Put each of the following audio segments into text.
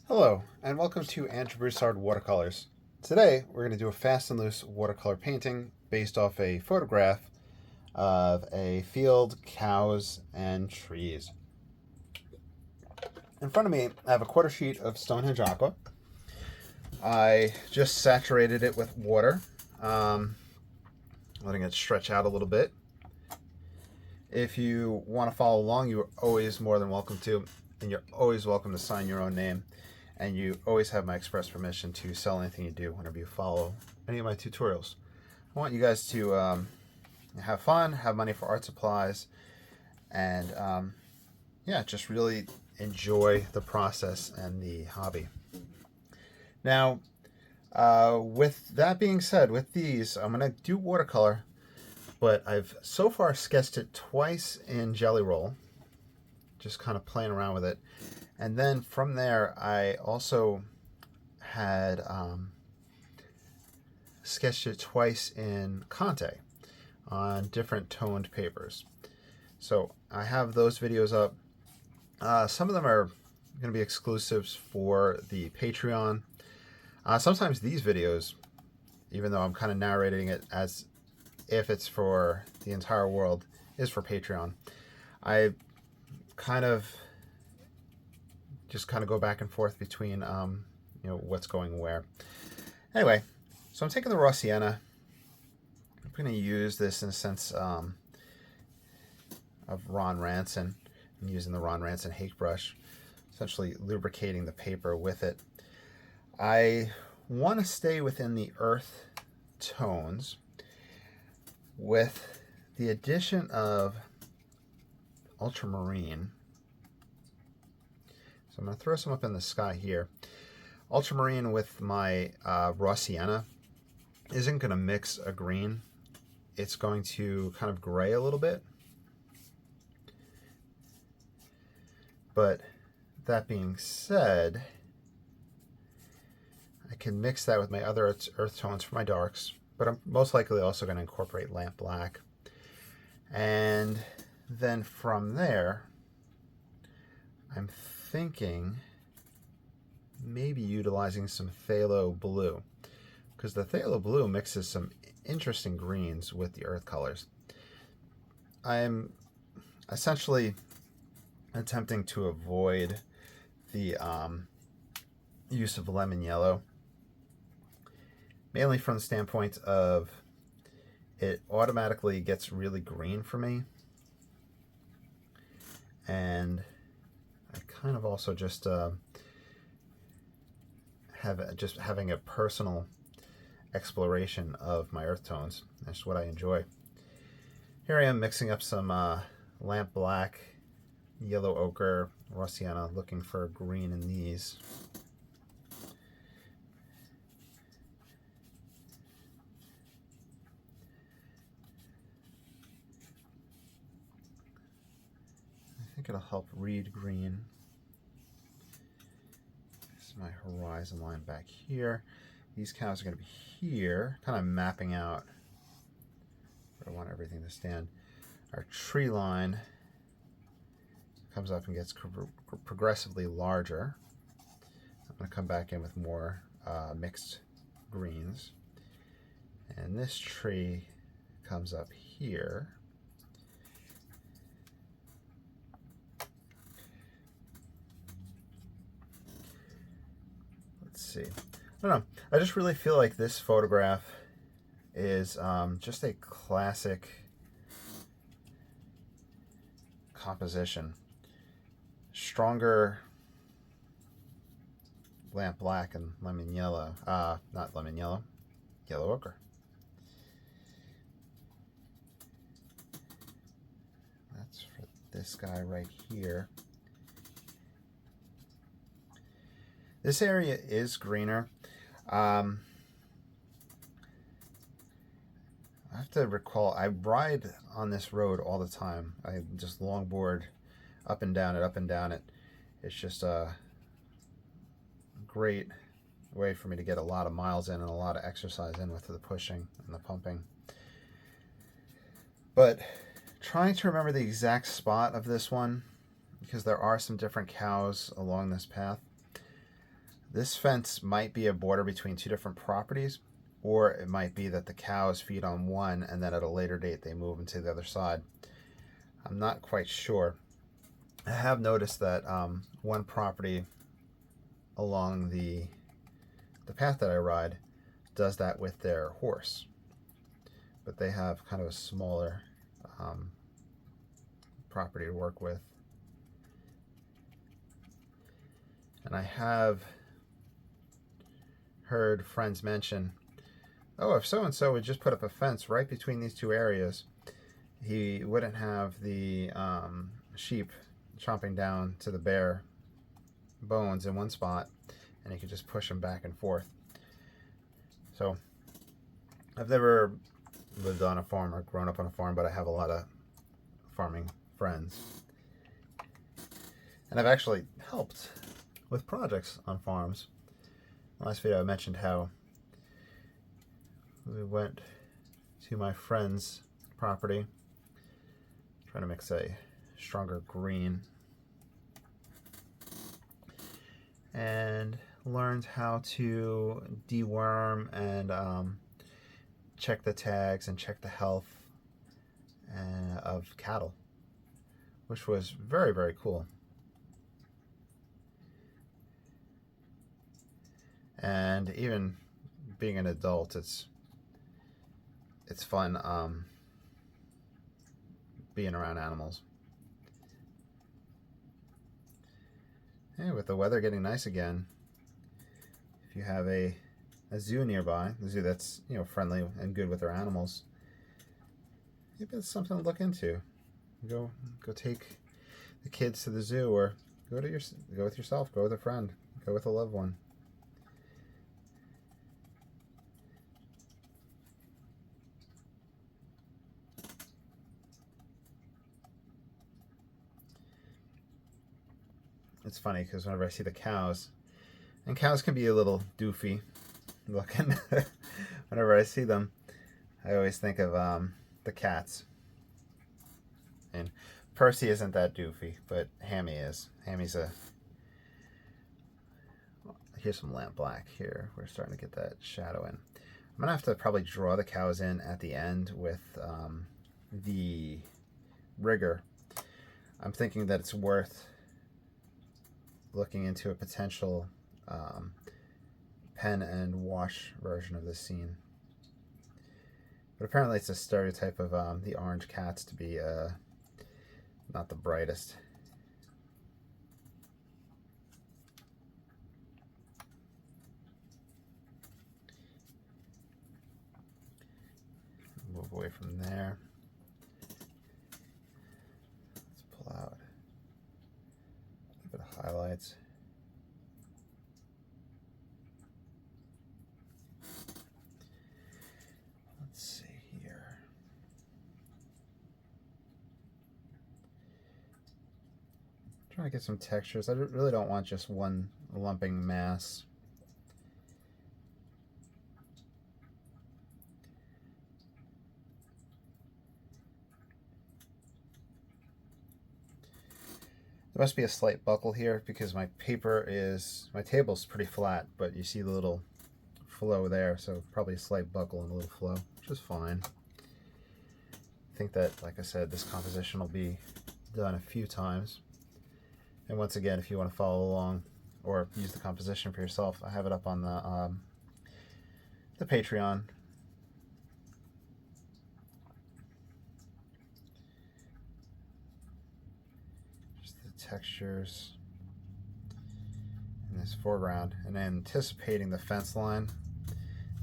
Hello, and welcome to Andrew Broussard Watercolors. Today, we're going to do a fast and loose watercolor painting based off a photograph of a field, cows, and trees. In front of me, I have a quarter sheet of Stonehenge Aqua. I just saturated it with water, letting it stretch out a little bit. If you want to follow along, you're always more than welcome to, and you're always welcome to sign your own name. And you always have my express permission to sell anything you do whenever you follow any of my tutorials. I want you guys to have fun, have money for art supplies, and yeah, just really enjoy the process and the hobby. Now, with that being said, with these, I'm going to do watercolor, but I've so far sketched it twice in Jelly Roll, just kind of playing around with it. And then from there, I also had sketched it twice in Conte on different toned papers. So I have those videos up. Some of them are going to be exclusives for the Patreon. Sometimes these videos, even though I'm kind of narrating it as if it's for the entire world, is for Patreon. I kind of just go back and forth between what's going where. Anyway, so I'm taking the raw sienna. I'm going to use this in a sense of Ron Ranson. I'm using the Ron Ranson Hake brush, essentially lubricating the paper with it. I want to stay within the earth tones with the addition of ultramarine. So I'm going to throw some up in the sky here. Ultramarine with my raw sienna isn't going to mix a green. It's going to kind of gray a little bit. But that being said, I can mix that with my other earth tones for my darks, but I'm most likely also going to incorporate lamp black. And then from there, I'm thinking maybe utilizing some phthalo blue, because the phthalo blue mixes some interesting greens with the earth colors. I'm essentially attempting to avoid the use of lemon yellow, mainly from the standpoint of it automatically gets really green for me, and I kind of also just having a personal exploration of my earth tones. That's what I enjoy. Here I am mixing up some lamp black, yellow ochre, raw sienna, looking for green in these. I think it'll help read green. This is my horizon line back here. These cows are going to be here, kind of mapping out where I want everything to stand. Our tree line comes up and gets progressively larger. I'm going to come back in with more mixed greens. And this tree comes up here. Let's see. I don't know. I just really feel like this photograph is just a classic composition. Stronger lamp black and lemon yellow. Not lemon yellow, yellow ochre. That's for this guy right here. This area is greener. I have to recall, I ride on this road all the time. I just longboard up and down it, up and down it. It's just a great way for me to get a lot of miles in and a lot of exercise in with the pushing and the pumping. But trying to remember the exact spot of this one, because there are some different cows along this path. This fence might be a border between two different properties, or it might be that the cows feed on one and then at a later date they move into the other side. I'm not quite sure. I have noticed that one property along the path that I ride does that with their horse, but they have kind of a smaller property to work with. And I have heard friends mention, oh, if so-and-so would just put up a fence right between these two areas, he wouldn't have the sheep chomping down to the bare bones in one spot, and he could just push them back and forth. So I've never lived on a farm or grown up on a farm, but I have a lot of farming friends. And I've actually helped with projects on farms. In the last video I mentioned how we went to my friend's property, trying to mix a stronger green, and learned how to deworm and check the tags and check the health of cattle, which was very, very cool. And even being an adult, it's fun being around animals. Hey, with the weather getting nice again, if you have a zoo nearby, a zoo that's, you know, friendly and good with their animals, maybe it's something to look into. Go take the kids to the zoo, or go with yourself, go with a friend, go with a loved one. It's funny because whenever I see the cows, and cows can be a little doofy looking, whenever I see them, I always think of the cats. And Percy isn't that doofy, but Hammy is. Hammy's here's some lamp black here. We're starting to get that shadow in. I'm going to have to probably draw the cows in at the end with the rigger. I'm thinking that it's worth looking into a potential pen and wash version of this scene. But apparently it's a stereotype of the orange cats to be not the brightest. Move away from there. Let's pull out a bit of highlights. Let's see here. Trying to get some textures. I really don't want just one lumping mass. There must be a slight buckle here because my table's pretty flat, but you see the little flow there, so probably a slight buckle and a little flow, which is fine. I think that, like I said, this composition will be done a few times. And once again, if you want to follow along or use the composition for yourself, I have it up on the Patreon. Textures in this foreground, and anticipating the fence line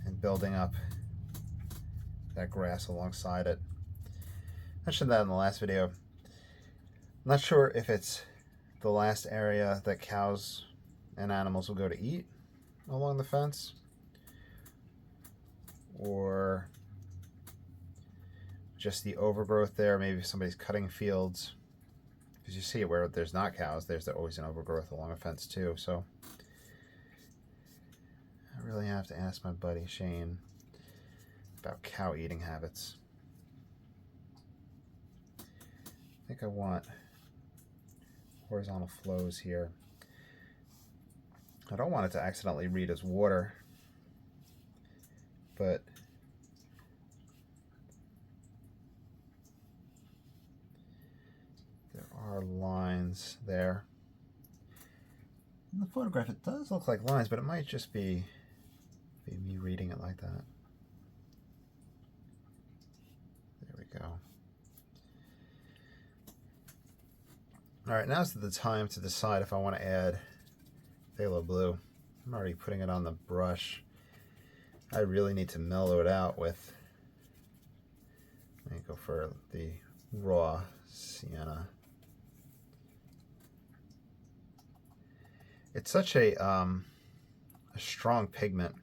and building up that grass alongside it. I mentioned that in the last video. I'm not sure if it's the last area that cows and animals will go to eat along the fence, or just the overgrowth there. Maybe somebody's cutting fields. Because you see it where there's not cows, there's always an overgrowth along a fence too. So I really have to ask my buddy Shane about cow eating habits. I think I want horizontal flows here. I don't want it to accidentally read as water, but there are lines there. In the photograph it does look like lines, but it might just be me reading it like that. There we go. Alright, now's the time to decide if I want to add phthalo blue. I'm already putting it on the brush. I really need to mellow it out with, let me go for the raw sienna. It's such a strong pigment.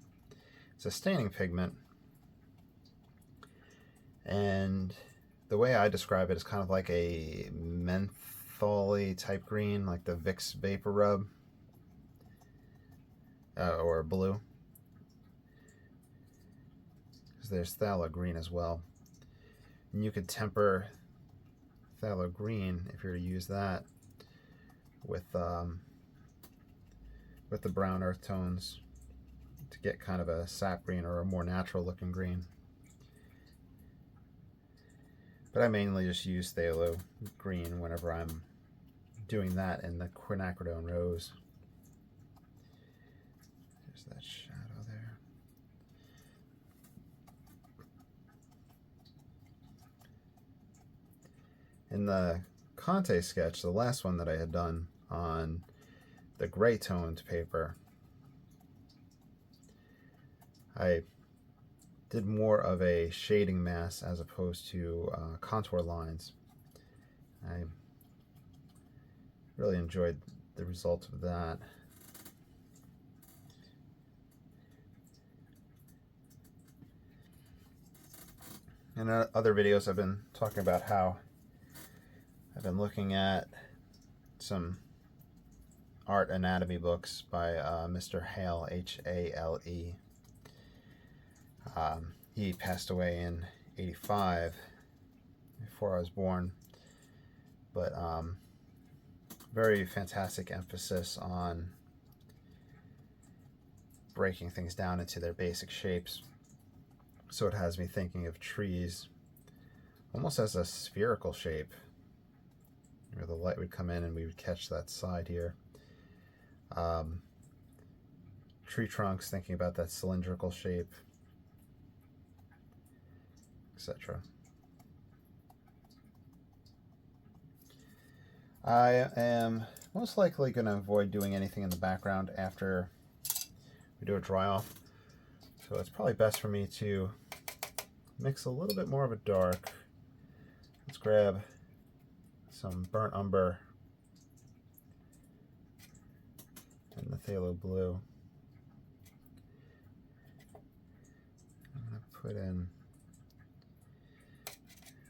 It's a staining pigment, and the way I describe it is kind of like a mentholy type green, like the Vicks Vapor Rub or blue. Because there's phthalo green as well, and you could temper phthalo green if you were to use that with the brown earth tones to get kind of a sap green or a more natural looking green. But I mainly just use phthalo green whenever I'm doing that in the quinacridone rose. There's that shadow there. In the Conte sketch, the last one that I had done on the gray toned paper, I did more of a shading mass as opposed to contour lines. I really enjoyed the results of that. In other videos I've been talking about how I've been looking at some art anatomy books by Mr. Hale, H-A-L-E. He passed away in '85, before I was born, but very fantastic emphasis on breaking things down into their basic shapes. So it has me thinking of trees almost as a spherical shape, where the light would come in and we would catch that side here. Tree trunks, thinking about that cylindrical shape, etc. I am most likely going to avoid doing anything in the background after we do a dry off, so it's probably best for me to mix a little bit more of a dark. Let's grab some burnt umber and the phthalo blue. I'm going to put in,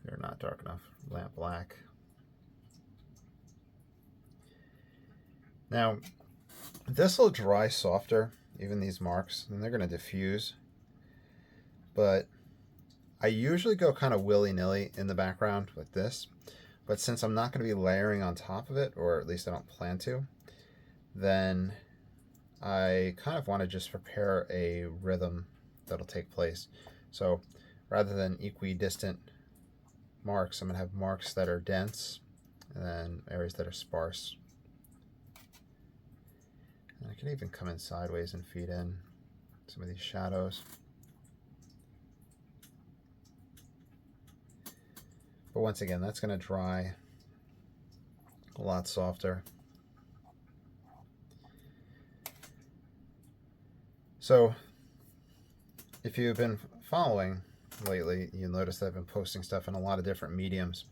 they're not dark enough, lamp black. Now, this will dry softer, even these marks, and they're going to diffuse. But I usually go kind of willy-nilly in the background with this. But since I'm not going to be layering on top of it, or at least I don't plan to, then I kind of want to just prepare a rhythm that'll take place. So rather than equidistant marks, I'm going to have marks that are dense and then areas that are sparse. And I can even come in sideways and feed in some of these shadows. But once again, that's going to dry a lot softer. So if you've been following lately, you'll notice that I've been posting stuff in a lot of different mediums.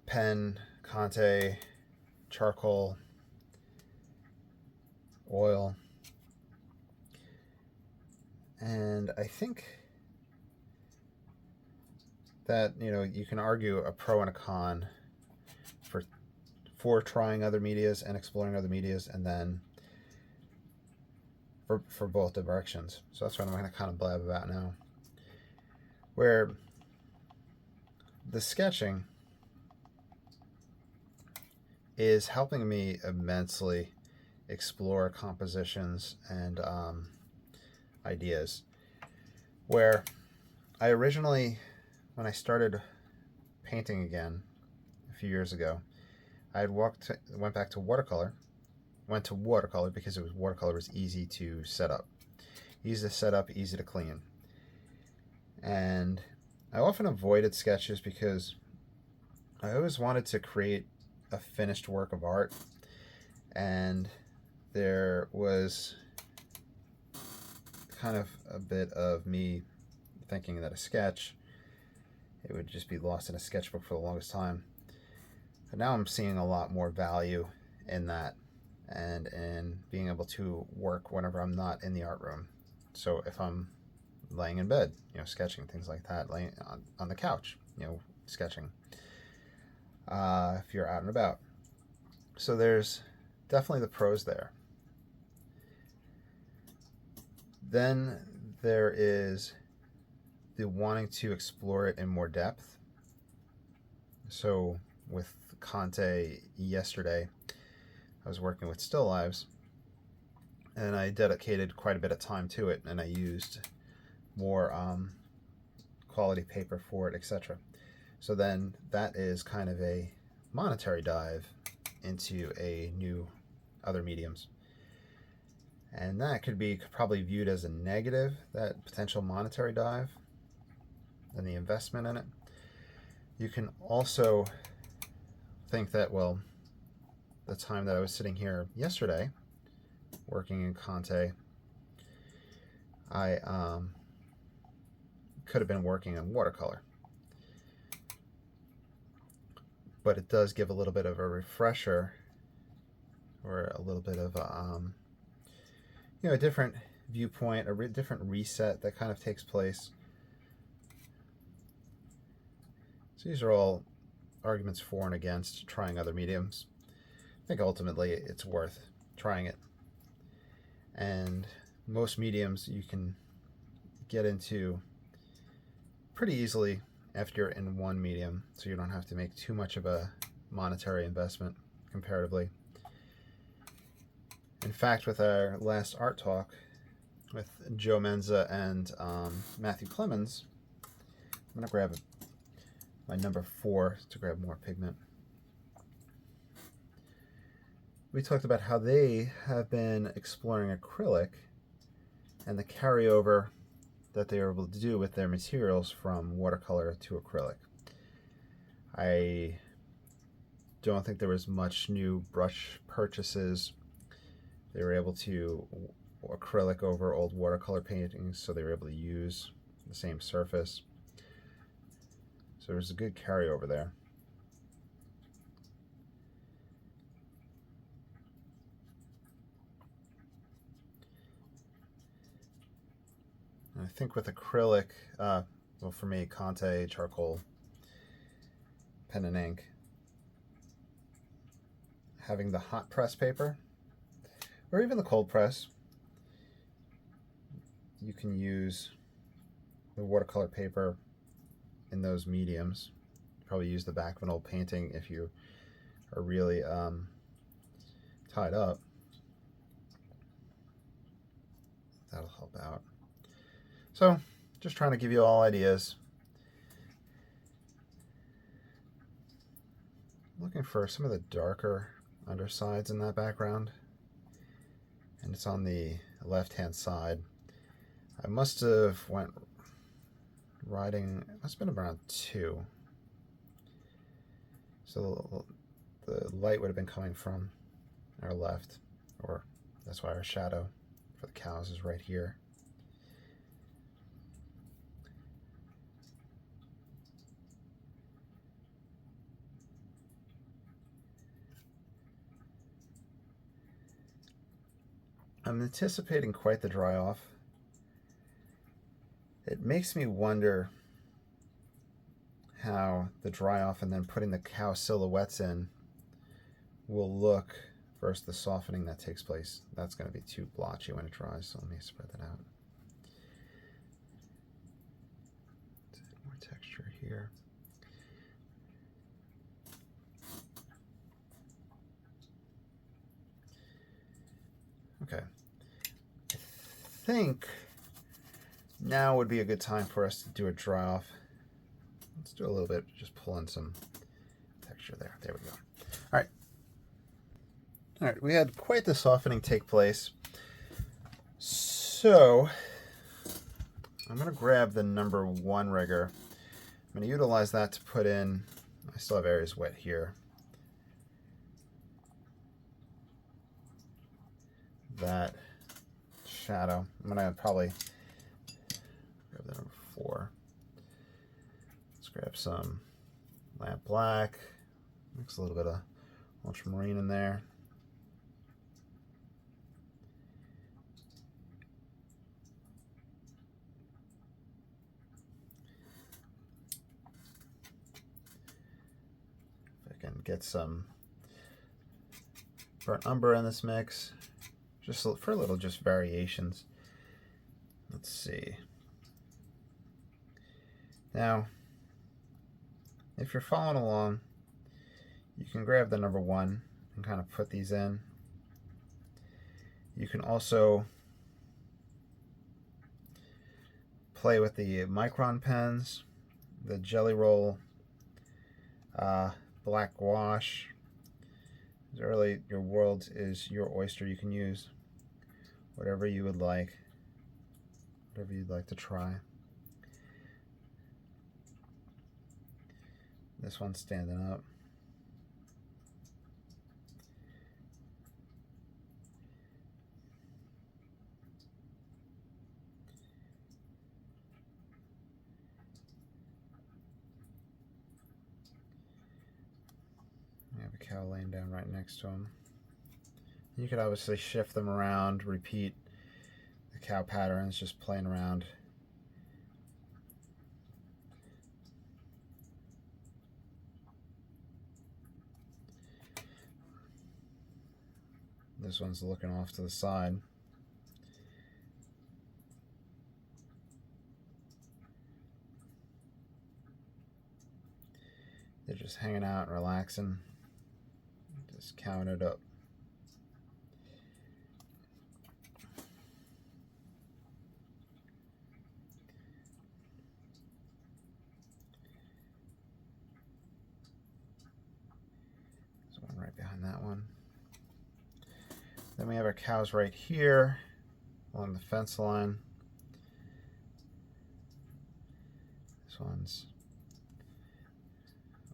Pen, Conte, charcoal, oil, and I think that, you know, you can argue a pro and a con for trying other medias and exploring other medias, and then for both directions. So that's what I'm going to kind of blab about now. Where the sketching is helping me immensely explore compositions and ideas. Where I originally, when I started painting again a few years ago, I had went back to watercolor. Went to watercolor because watercolor was easy to set up. Easy to set up, easy to clean. And I often avoided sketches because I always wanted to create a finished work of art, and there was kind of a bit of me thinking that a sketch, it would just be lost in a sketchbook for the longest time. But now I'm seeing a lot more value in that, and in being able to work whenever I'm not in the art room. So if I'm laying in bed, sketching, things like that, laying on the couch, sketching. If you're out and about. So there's definitely the pros there. Then there is the wanting to explore it in more depth. So with Conte yesterday, I was working with still lives, and I dedicated quite a bit of time to it, and I used more quality paper for it, etc. So then that is kind of a monetary dive into other mediums. And that could be probably viewed as a negative, that potential monetary dive and the investment in it. You can also think that, well, the time that I was sitting here yesterday working in Conte, I could have been working in watercolor. But it does give a little bit of a refresher, or a little bit of a different viewpoint, a different reset that kind of takes place. So these are all arguments for and against trying other mediums. I think ultimately it's worth trying it. And most mediums you can get into pretty easily after you're in one medium, so you don't have to make too much of a monetary investment comparatively. In fact, with our last art talk with Joe Menza and Matthew Clemens, I'm going to grab my number 4 to grab more pigment. We talked about how they have been exploring acrylic and the carryover that they are able to do with their materials from watercolor to acrylic. I don't think there was much new brush purchases. They were able to acrylic over old watercolor paintings, so they were able to use the same surface. So there's a good carryover there. And I think with acrylic, well, for me, Conte, charcoal, pen and ink, having the hot press paper, or even the cold press, you can use the watercolor paper in those mediums. Probably use the back of an old painting if you are really tied up. That'll help out. So, just trying to give you all ideas. Looking for some of the darker undersides in that background, and it's on the left-hand side. I must have went riding, it must have been around 2. So the light would have been coming from our left, or that's why our shadow for the cows is right here. I'm anticipating quite the dry off. It makes me wonder how the dry off and then putting the cow silhouettes in will look versus the softening that takes place. That's going to be too blotchy when it dries, so let me spread that out. More texture here. Okay. I think now would be a good time for us to do a dry off. Let's do a little bit, just pull in some texture there. There we go. All right. All right, we had quite the softening take place. So I'm going to grab the number 1 rigger. I'm going to utilize that to put in, I still have areas wet here, that shadow. I'm going to probably grab the number 4. Let's grab some lamp black, mix a little bit of ultramarine in there. And get some burnt umber in this mix, just for a little just variations. Let's see. Now, if you're following along, you can grab the number 1 and kind of put these in. You can also play with the micron pens, the Jelly Roll black wash. Really, your world is your oyster. You can use whatever you would like, whatever you'd like to try. This one's standing up. We have a cow laying down right next to him. You could obviously shift them around, repeat the cow patterns, just playing around. This one's looking off to the side. They're just hanging out and relaxing, just counting it up. There's one right behind that one. Then we have our cows right here along the fence line. This one's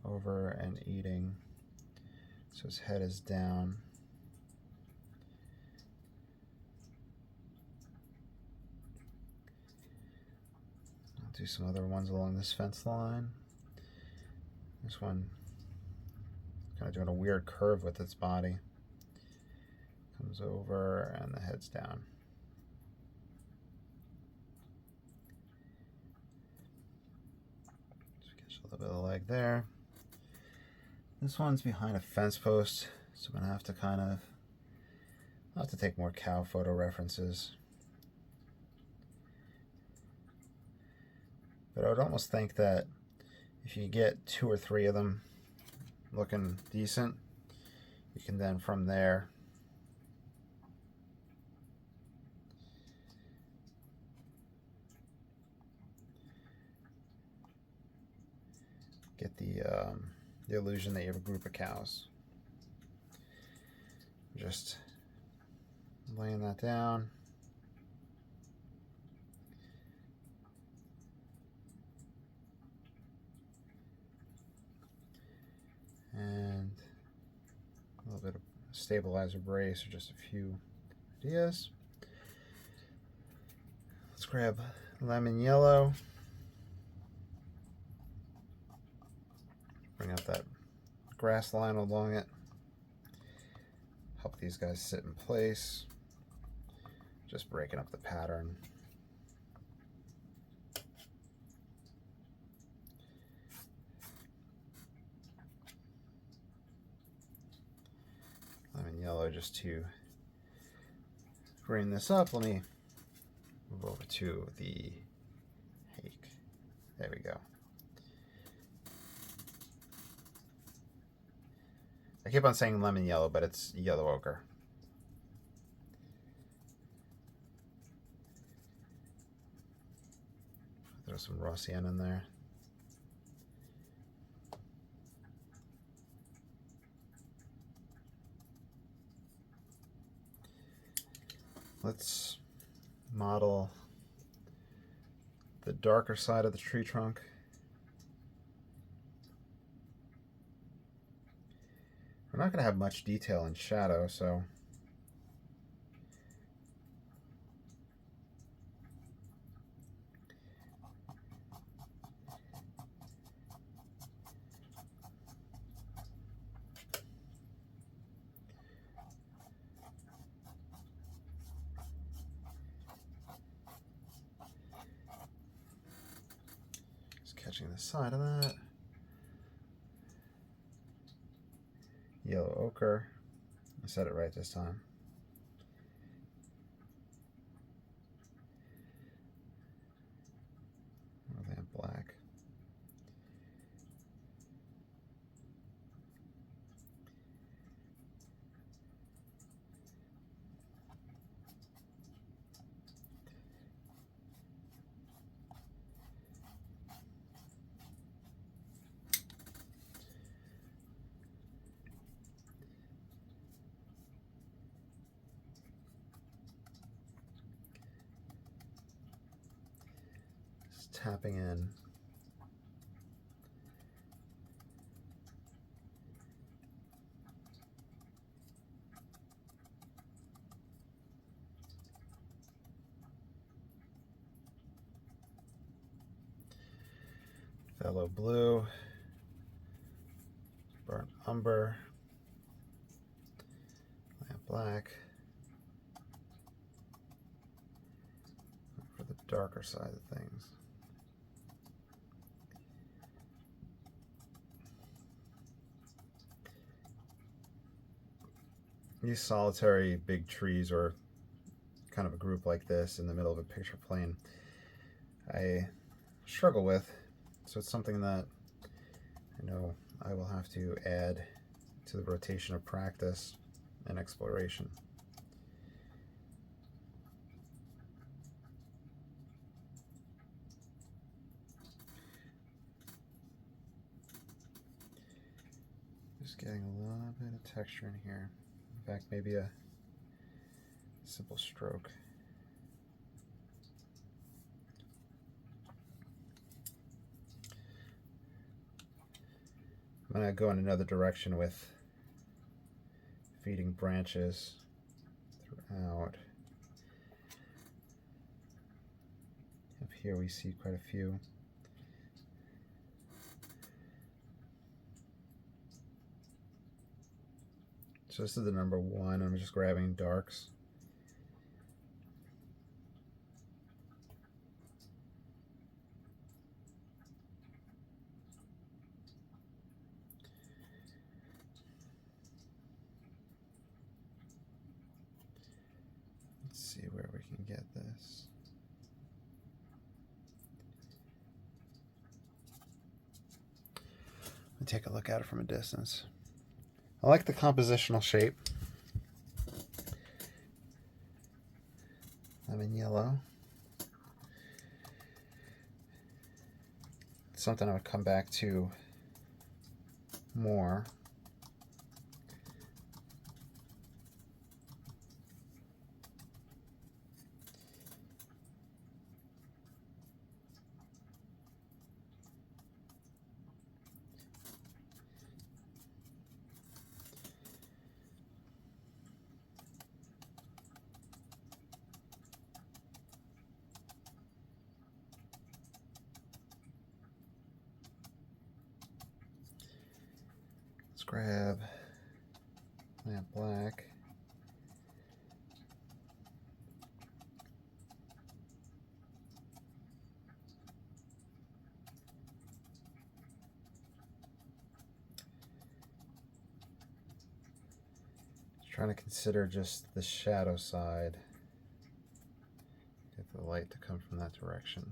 over and eating, so his head is down. I'll do some other ones along this fence line. This one kind of doing a weird curve with its body. Comes over and the head's down. Just catch a little bit of the leg there. This one's behind a fence post, so I'm gonna have to I'll have to take more cow photo references. But I would almost think that if you get 2 or 3 of them looking decent, you can then from there get the illusion that you have a group of cows. Just laying that down. And a little bit of stabilizer brace, or just a few ideas. Let's grab lemon yellow. Bring out that grass line along it. Help these guys sit in place. Just breaking up the pattern. Lemon yellow just to green this up. Let me move over to the hake. There we go. I keep on saying lemon yellow, but it's yellow ochre. Throw some raw sienna in there. Let's model the darker side of the tree trunk. We're not going to have much detail in shadow, so catching the side of that. Yellow ochre. I said it right this time. Or that black. Tapping in. Phthalo blue, burnt umber, lamp black for the darker side of things. These solitary big trees, or kind of a group like this in the middle of a picture plane, I struggle with, so it's something that I know I will have to add to the rotation of practice and exploration. Just getting a little bit of texture in here. In fact, maybe a simple stroke. I'm going to go in another direction with feeding branches throughout. Up here we see quite a few. So this is the number one. I'm just grabbing darks. Let's see where we can get this. Let me take a look at it from a distance. I like the compositional shape. Lemon yellow. It's something I would come back to more. Let's grab lamp black. Trying to consider just the shadow side. Get the light to come from that direction.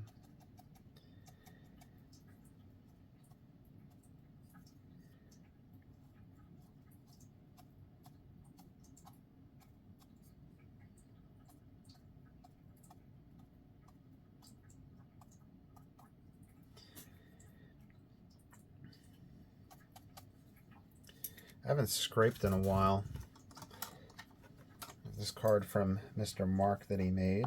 haven't scraped in a while. This card from Mr. Mark that he made.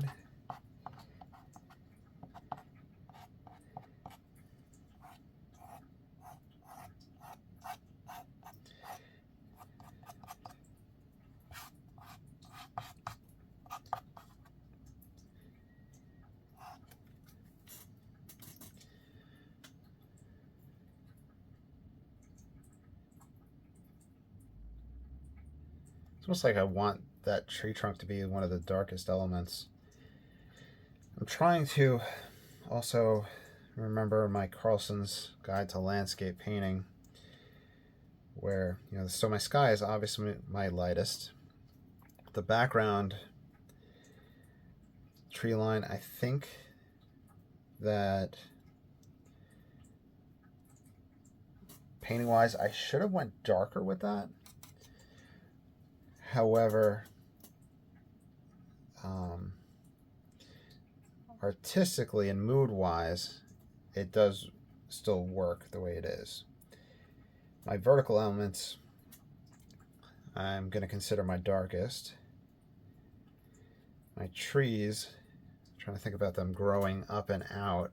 It's almost like I want that tree trunk to be one of the darkest elements. I'm trying to also remember my Carlson's Guide to Landscape Painting, where, you know, so my sky is obviously my lightest. The background tree line, I think that painting wise I should have went darker with that. However, artistically and mood wise, it does still work the way it is. My vertical elements, I'm going to consider my darkest. My trees, I'm trying to think about them growing up and out.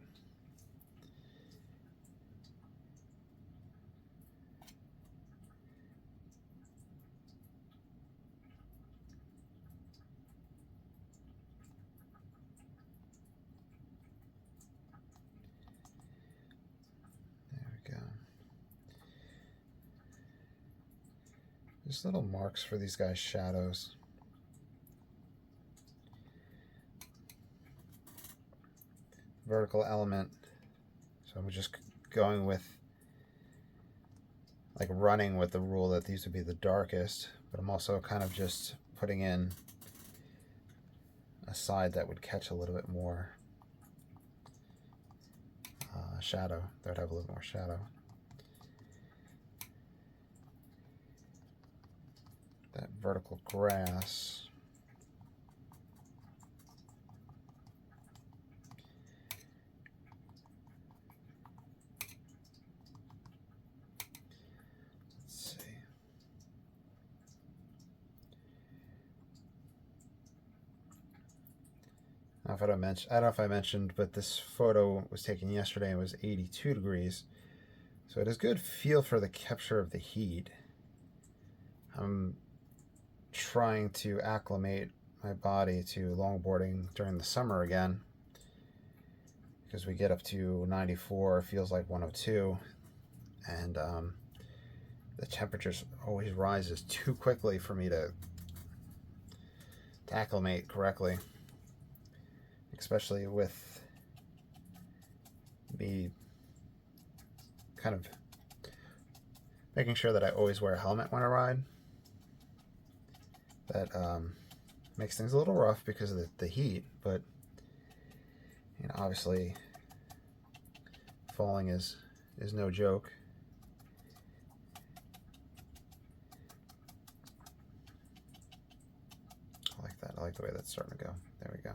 Just little marks for these guys' shadows. Vertical element. So I'm just going with, like, running with the rule that these would be the darkest, but I'm also kind of just putting in a side that would catch a little bit more shadow. That would have a little more shadow. That vertical grass. Let's see. I don't know if I mentioned, but this photo was taken yesterday and it was 82 degrees. So it has good feel for the capture of the heat. I'm trying to acclimate my body to longboarding during the summer again, because we get up to 94, feels like 102, and the temperatures always rises too quickly for me to acclimate correctly, especially with me kind of making sure that I always wear a helmet when I ride. That makes things a little rough because of the heat, but, you know, obviously falling is no joke. I like that. I like the way that's starting to go. There we go.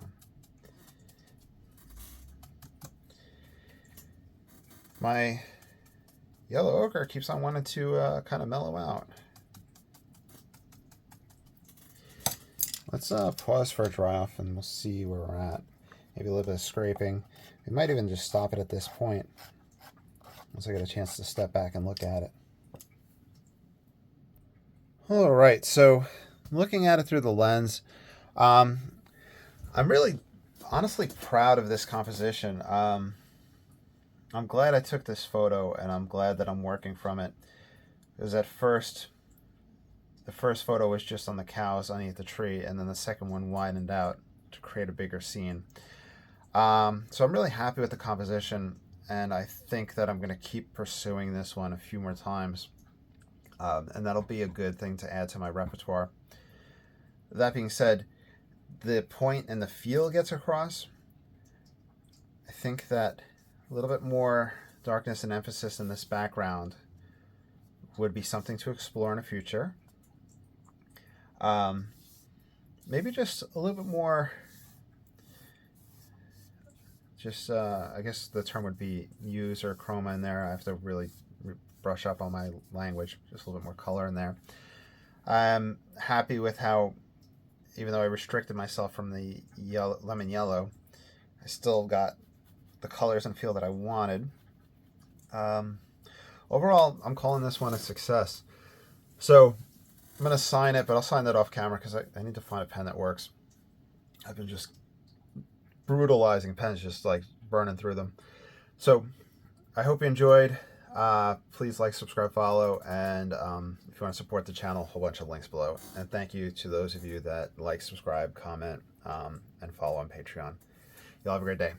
My yellow ochre keeps on wanting to kind of mellow out. Let's pause for a dry off and we'll see where we're at. Maybe a little bit of scraping. We might even just stop it at this point once I get a chance to step back and look at it. All right, so looking at it through the lens, I'm really honestly proud of this composition. I'm glad I took this photo, and I'm glad that I'm working from it. Because at first, the first photo was just on the cows underneath the tree, and then the second one widened out to create a bigger scene. So I'm really happy with the composition, and I think that I'm going to keep pursuing this one a few more times. And that'll be a good thing to add to my repertoire. That being said, the point and the feel gets across. I think that a little bit more darkness and emphasis in this background would be something to explore in the future. Maybe just a little bit more, I guess the term would be use or chroma in there. I have to really brush up on my language, just a little bit more color in there. I'm happy with how, even though I restricted myself from the lemon yellow, I still got the colors and feel that I wanted. Overall, I'm calling this one a success. So I'm going to sign it, but I'll sign that off camera because I need to find a pen that works. I've been just brutalizing pens, just like burning through them. So I hope you enjoyed. Please like, subscribe, follow, and if you want to support the channel, a whole bunch of links below. And thank you to those of you that like, subscribe, comment, and follow on Patreon. You'll have a great day.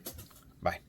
Bye.